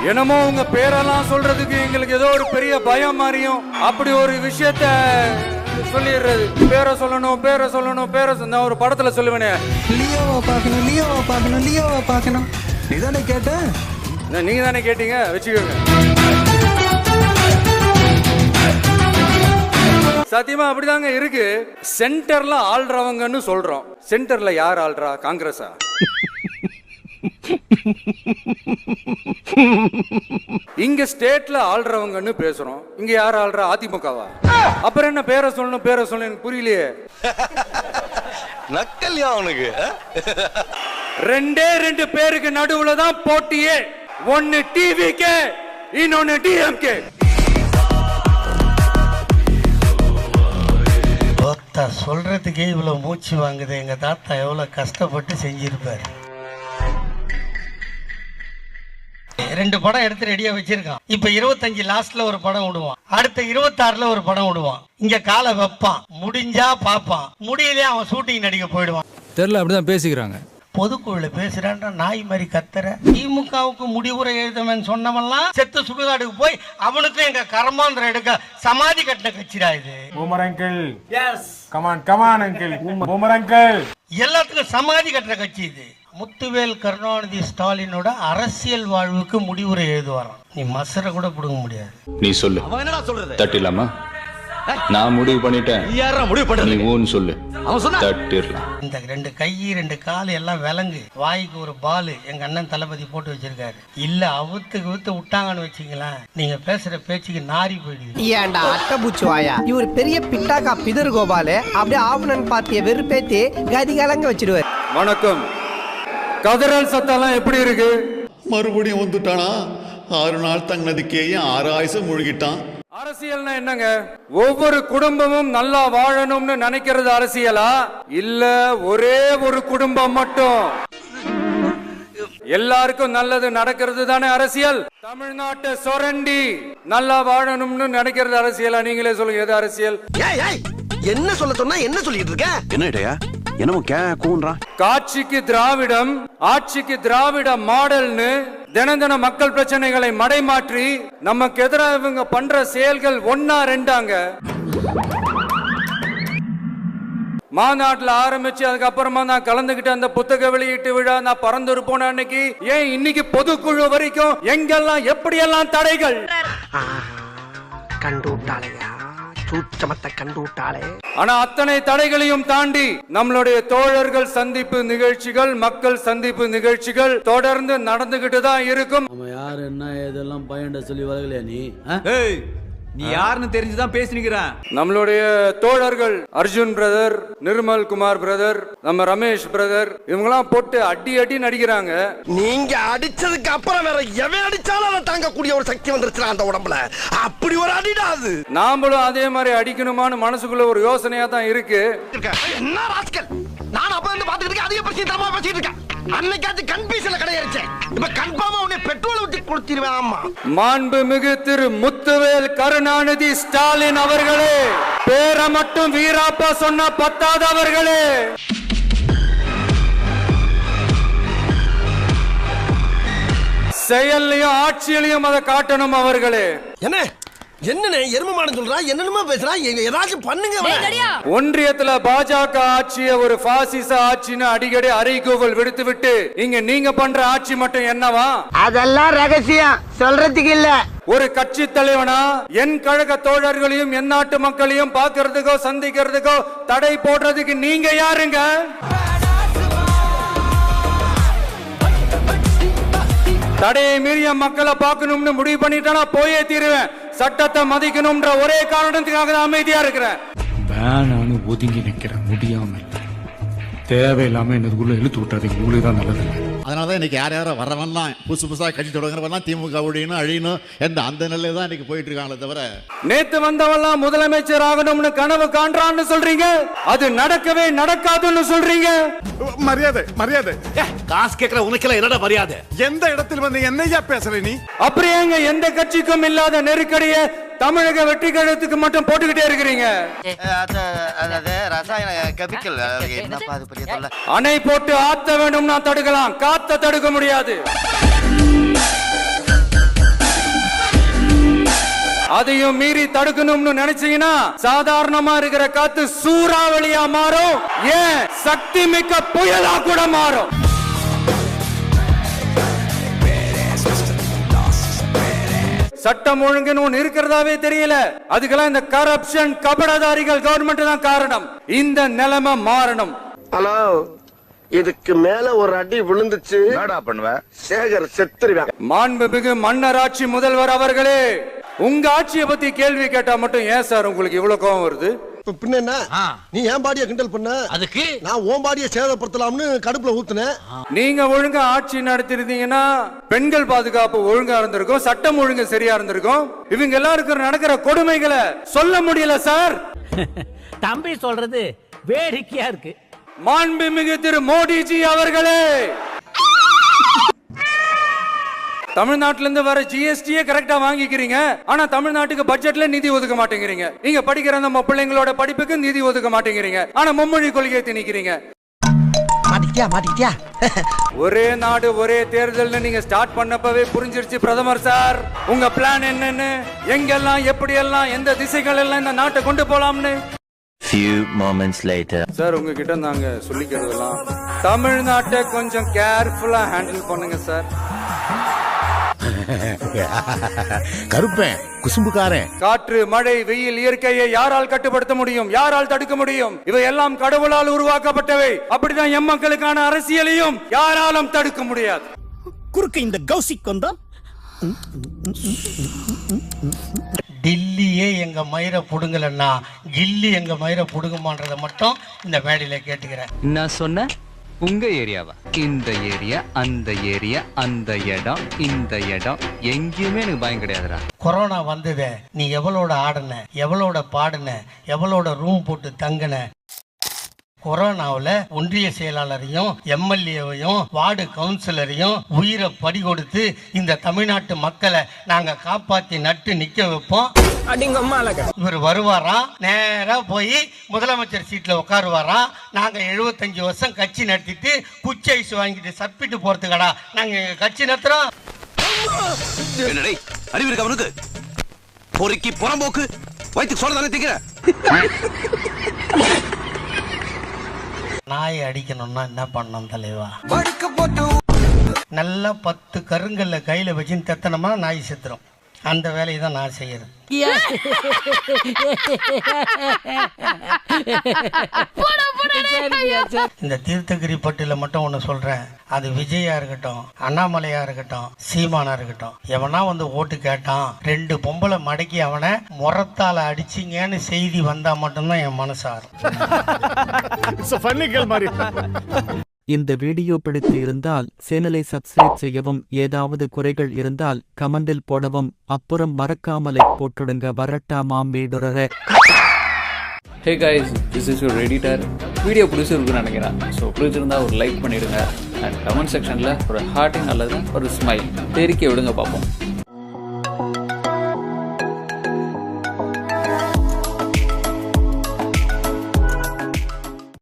என்னமோ உங்க பேரெல்லாம் சொல்றதுக்கு எங்களுக்கு ஏதோ ஒரு பெரிய பயம் மாதிரியும் அப்படி ஒரு விஷயத்த சொல்லிடுறது. பேரை சொல்லணும் பேரை சொல்லணும் பேரை நான் ஒரு படத்துல சொல்லுவேனே, லியோவை பார்க்கணும் லியோவை பார்க்கணும் லியோவை பார்க்கணும். நீ தானே கேட்ட? நீங்க தானே கேட்டீங்க, வச்சுக்கோங்க. சத்தியமா அப்படிதாங்க இருக்கு. சென்டர்ல ஆள்றவங்கன்னு சொல்றோம். சென்டர்ல யார் ஆள்றா? காங்கிரஸா? இங்க ஸ்டேட்ல ஆள்றவங்கன்னு பேசுறோம். இங்க யார் ஆள்றா? அதிமுகவா? அப்புறம் என்ன பேரை சொல்லணும் பேரை சொல்லணும்? எனக்கு புரியலையே. நக்கல்யா அவனுக்கு. ரெண்டே ரெண்டு பேருக்கு நடுவுல தான் போட்டியே. ஒன்னு டிவிகே, இன்னொன்னு டிஎம்கே. சொல்றதுக்கே இவ்வளவு மூச்சு வாங்குது. எங்க தாத்தா எவ்வளவு கஷ்டப்பட்டு செஞ்சிருப்பாரு. 2 படம் எடுத்து ரெடியா வச்சிருக்கான். இப்ப 25 லாஸ்ட்ல ஒரு படம் விடுவான், அடுத்த 26ல ஒரு படம் விடுவான். இங்க காலை வைப்பான், முடிஞ்சா பாப்பான், முடியலையே அவன் ஷூட்டிங் நடிக்க போயிடுவான். தெரியல, அப்படிதான் பேசிக்கிறாங்க. பொதுக்குழுல பேசுறான்டா நாய் மாதிரி கத்துற. திமுகவுக்கு முடிவுரை எழுதவன் சொன்னவன்லாம் செத்து சுடுகாடுக்கு போய் அவனுக்கும் எங்க கர்மாந்திரம் எடுக்க சமாதி கட்டின கட்சிடா இது. Boomer uncle. Yes come on come on uncle. Boomer uncle. எல்லாத்துக்கும் சமாதி கட்டுற கட்சி இது. முத்துவேல் கருணாநிதி ஸ்டாலினோட அரசியல் வாழ்வுக்கு முடிவுரை எழுதுவாராம். நீ மசர கூட புடுங்க முடியாது. நீ சொல்லு. அவன் என்னடா சொல்றது? தட்டிடலாமா? நான் முடிவு பண்ணிட்டேன். யாரா முடிவு பண்றது? நீ ஊன்னு சொல்லு. அவன் சொன்னா தட்டிடலாம். இந்த 2 கை 2 கால் எல்லாம் விலங்கு, வாய்க்கு ஒரு பால் எங்க அண்ணன் தளபதி போட்டு வச்சிருக்காரு. இல்ல அவுத்துக்கு விட்டாங்கன்னு வச்சுங்களேன், நீங்க பேசுற பேச்சுக்கு நாரி போயிடுவீங்க. ஏன்டா அட்டபூச்சி வாயா, இவர் பெரிய பிட்டாக்கா பிதர் கோபாலு அப்படியே ஆவணன் பார்ட்டிய வெறுப்பேத்தி கதி கலங்க வச்சிடுவார். வணக்கம். கதறல் சத்தம்லாம் எப்படி இருக்கு? மறுபடியும் வந்துட்டானா? 6 நாள் தங்கினதுக்கே 6 ஆயுசம் முழுகிட்டான். அரசியல்னா என்னங்க? ஒவ்வொரு குடும்பமும் நல்லா வாழணும்னு நினைக்கிறது அரசியலா? இல்ல ஒரே ஒரு குடும்பம் மட்டும் எல்லாருக்கும் நல்லது நடக்கிறது தானே அரசியல்? தமிழ்நாட்டை சொரண்டி நல்லா வாழணும்னு நினைக்கிறது அரசியலா? நீங்களே சொல்லுங்க, எது அரசியல்? என்ன சொல்ல சொன்னா என்ன சொல்லிட்டு இருக்க? என்னடா என்னமோ கூன்றா? காட்சிக்கு திராவிடம், ஆட்சிக்கு திராவிட மாடல்னு தினம் மக்கள் பிரச்சனைகளை மடைமாற்றி நமக்கு எதிராக இவங்க பண்ற செயல்கள் 1-2. மாநாட்டில் ஆரம்பிச்சு அதுக்கப்புறமா நான் கலந்துகிட்ட அந்த புத்தக வெளியீட்டு விழா, நான் பறந்து போன அன்னைக்கு, ஏன் இன்னைக்கு பொதுக்குழு வரைக்கும் எங்கெல்லாம் எப்படியெல்லாம் தடைகள் கண்டு விட்டாளையா, சூச்சமத்தை கண்டு விட்டாளே. ஆனா அத்தனை தடைகளையும் தாண்டி நம்மளுடைய தோழர்கள் சந்திப்பு நிகழ்ச்சிகள், மக்கள் சந்திப்பு நிகழ்ச்சிகள் தொடர்ந்து நடந்துகிட்டு தான் இருக்கும். நம்ம யாரு என்ன இதெல்லாம் பயண்ட சொல்லி வரலையா நீ? நீ யாருன்னு தெரிஞ்சுதான் பேசினிக்கிறான். நம்மளுடைய தோழர்கள் அர்ஜுன் பிரதர், நிர்மல் குமார் பிரதர், நம்ம ரமேஷ் பிரதர், இவங்கெல்லாம் போட்டு அடி அடி நடிக்கிறாங்க. நீங்க அடிச்சதுக்கு அப்புறம் வேற எவன் அடிச்சாலும் அதை தாங்கக்கூடிய ஒரு சக்தி வந்துருச்சு அந்த உடம்புல. அப்படி ஒரு அடிடா அது. நாமளும் அதே மாதிரி அடிக்கணுமான்னு மனசுக்குள்ள ஒரு யோசனையா தான் இருக்கு. என்ன ராஸ்கல், நான் அப்ப இருந்து பாத்துக்கிட்டு இருக்கேன், அதிக பிரச்சனை தரமா பேசிட்டு இருக்கேன். அன்னைக்காச்சு கன்பீஸ்ல கிடையாச்சு, இப்ப கன்ஃபார்மா உன்னை பெட்ரோல் ஊத்தி கொடுத்திருவேன். ஆமா, மாண்புமிகு திரு முத்துவேல் கருணாநிதி ஸ்டாலின் அவர்களே, பேரை மட்டும் வீராப்பா சொன்ன பத்தாதவர்களே, செயல்லையும் ஆட்சியிலையும் அதை காட்டணும் அவர்களே. என்ன என்னன்னு எருமமான சொல்றா, என்னென்னமோ பேசுறா, ஏதாச்சும் பண்ணுங்க. ஒன்றியத்துல பாஜக ஆட்சிய ஒரு பாசிச ஆட்சின்னு அடிக்கடி அறைகூவல் விடுத்து விட்டு இங்க நீங்க பண்ற ஆட்சி மட்டும் என்னவா? அதெல்லாம் ரகசியம், சொல்றதுக்கு இல்ல. ஒரு கட்சி தலைவனா என் கழக தோழர்களையும் என் நாட்டு மக்களையும் பாக்குறதுக்கோ சந்திக்கிறதுக்கோ தடை போடுறதுக்கு நீங்க யாருங்க? தடையை மீறிய மக்களை பார்க்கணும்னு முடிவு பண்ணிட்டா போயே தீருவேன். சட்டத்தை மதிக்கணும்ன்ற ஒரே காரணத்துக்காக தான் அமைதியா இருக்கிறேன். வேணான்னு ஒதுங்கி நிக்கிறேன், முடியாம தேவையில்லாம என்னதுக்குள்ள இழுத்து விட்டாது. உங்களுக்கு தான் நல்லது. அதனாலதான் இன்னைக்கு யாரோ வரவன்லாம் புதுசா கட்சி தொடங்குறவெல்லாம் திமுக ஒழியணும் அழியணும் என்ற அந்த நிலையில தான் இன்னைக்கு போயிட்டு இருக்காங்களே தவிர, நேத்து வந்தவெல்லாம் முதலமைச்சர் ஆகணும்னு கனவு காண்றான்னு சொல்றீங்க, அது நடக்கவே நடக்காதுன்னு சொல்றீங்க. மரியாதை மரியாதை. காசு கேட்கற உனக்கெல்லாம் என்னடா மரியாதை? எந்த இடத்தில் வந்து என்னையா பேசுற நீ? அப்படியேங்க எந்த கட்சிக்கும் இல்லாத நெருக்கடியை தமிழக வெற்றி கழகத்துக்கு மட்டும் போட்டுக்கிட்டே இருக்கிறீங்க. ரசாயன கெமிக்கல் அணை போட்டு ஆத்த வேண்டும்னா தடுக்கலாம், காத்த தடுக்க முடியாது. அதையும் மீறி தடுக்கணும்னு நினைச்சீங்கன்னா சாதாரணமா இருக்கிற காத்து சூறாவளியா மாறும், ஏன் சக்தி மிக்க புயலா கூட மாறும். சட்டம் ஒழுங்குன்னு ஒண்ணு இருக்கிறதாவே தெரியல. அதுக்கெல்லாம் இந்த கரப்ஷன் கபடதாரிகள் கவர்மெண்ட் தான் காரணம். இந்த நிலைமை மாறணும். ஹலோ, இதுக்கு மேல ஒரு அடி விழுந்துச்சு என்னடா பண்ணுவ? சேகர் செத்துருவேன். மாண்புமிகு மன்னராட்சி முதல்வர் அவர்களே, உங்க ஆட்சியை பத்தி கேள்வி கேட்டா மட்டும் ஏன் சார் உங்களுக்கு இவ்வளவு கோபம் வருது? பின்ன என்ன, நீ ஏன் பாடிய கிண்டல் பண்ண, அதுக்கு நான் ஓன் பாடிய சேதப்படுத்தலாம்னு கடுப்புல ஊத்துனேன். நீங்க ஒழுங்கா ஆட்சி நடத்திருந்தீங்கன்னா பெண்கள் பாதுகாப்பு ஒழுங்கா இருந்திருக்கும், சட்டம் ஒழுங்கு சரியா இருந்திருக்கும். இவங்க எல்லாருக்கும் நடக்கிற கொடுமைகளை சொல்ல முடியல சார். தம்பி சொல்றது வேடிக்கையா இருக்கு. மாண்புமிகு திரு மோடிஜி அவர்களே, தமிழ்நாட்டில இருந்து வர ஜிஎஸ்டியே கரெக்டா வாங்கிக்கிறீங்க, ஆனா தமிழ்நாட்டுக்கு பட்ஜெட்ல நிதி ஒதுக்க மாட்டேங்கிறீங்க. நீங்க படிக்கிற நம்ம பிள்ளைங்களோட படிப்புக்கு நிதி ஒதுக்க மாட்டேங்கிறீங்க, ஆனா மும்மொழி கொள்கையை திணிக்கிறீங்க. மாட்டிக்கிட்டியா? ஒரே நாடு ஒரே தேர்தல் நீங்க ஸ்டார்ட் பண்ணப்பவே புரிஞ்சிருச்சு பிரதமர் சார் உங்க பிளான் என்னன்னு, எங்கெல்லாம் எப்படி எல்லாம் எந்த திசைகள் எல்லாம் இந்த நாட்டை கொண்டு போலாம்னு. Few moments later. சார் உங்ககிட்ட நாங்க சொல்லிக்கிறதெல்லாம் தமிழ்நாட்டை கொஞ்சம் கேர்ஃபுல்லா ஹேண்டில் பண்ணுங்க சார். கருப்பேன் குசும்புக்காரன். காற்று, மழை, வெயில், இயற்கையை யாரால் கட்டுப்படுத்த முடியும்? யாரால் தடுக்க முடியும்? இவை எல்லாம் கடவுளால் உருவாக்கப்பட்டவை. அப்படிதான் எம் மக்களுக்கான அரசியலையும் யாராலும் தடுக்க முடியாது. குறுக்கு இந்த கௌசிக் வந்தா டில்லியே எங்க மயிரை புடுங்கலன்னா கில்லி எங்க மயிரை புடுங்குமான்றதை மட்டும் இந்த மேடையில கேட்டுக்கிறேன். நான் சொன்ன உங்க ஏரியாவா? இந்த ஏரியா, அந்த ஏரியா, அந்த இடம், இந்த இடம், எங்கேயுமே எனக்கு பயம் கிடையாதுடா. கொரோனா வந்ததே நீ எவ்வளோட ஆடுன, எவ்வளோட பாடுன, எவ்வளோட ரூம் போட்டு தங்குன. கொரோனாவில் ஒன்றிய செயலாளரையும் எம்எல்ஏவையும் வார்டு கவுன்சிலரையும் உயிரை பறி கொடுத்து இந்த தமிழ்நாட்டு மக்களை நாங்க காப்பாத்தி நட்டு நிக்க வைப்போம். இவர் வருவாரா, நேரா போய் முதலமைச்சர் சீட்ல உட்காருவாரா. நாங்க 75 வருஷம் கட்சி நடத்திட்டு குச்சி ஐஸ் வாங்கிட்டு சப்பிட்டு போறதுக்கடா நாங்க கட்சி நடத்துறோம். அறிவு இருக்கு அவனுக்கு, பொறுக்கி புறம்போக்கு வயிற்று சொல்ல தானே திங்கிற. நாயை அடிக்கணும்னா என்ன பண்ணணும் தலைவா? நல்லா 10 கருங்கல்ல கையில வச்சு தெத்தனமா நாய் செத்துரும். அந்த வேலையை தான் நான் செய்யறது. இந்த தீர்த்தகிரி பட்டியல மட்டும் ஒண்ணு சொல்றேன், அது விஜயா இருக்கட்டும், அண்ணாமலையா இருக்கட்டும், சீமானா இருக்கட்டும், எவனா வந்து ஓட்டு கேட்டான் 2 பொம்பளை மடக்கி அவனை முறத்தால அடிச்சிங்கன்னு செய்தி வந்தா மட்டும்தான் என் மனசாரும். இந்த வீடியோ பிடித்து இருந்தால் சேனலை சப்ஸ்கிரைப் செய்யவும், ஏதாவது குறைகள் இருந்தால் கமெண்டில் போடவும், அப்புறம் மறக்காமலை போட்டுடுங்க. வரட்டா மாம்பேடுறே. Hey guys, this is your editor. Video பிடிச்சிருக்குன்னு நினைக்கிறேன். ஸோ பிடிச்சிருந்தா ஒரு லைக் பண்ணிடுங்க அண்ட் கமெண்ட் செக்ஷனில் ஒரு ஹார்ட்டிங் அல்லது ஒரு ஸ்மைல் தெரிக்க விடுங்க பார்ப்போம்.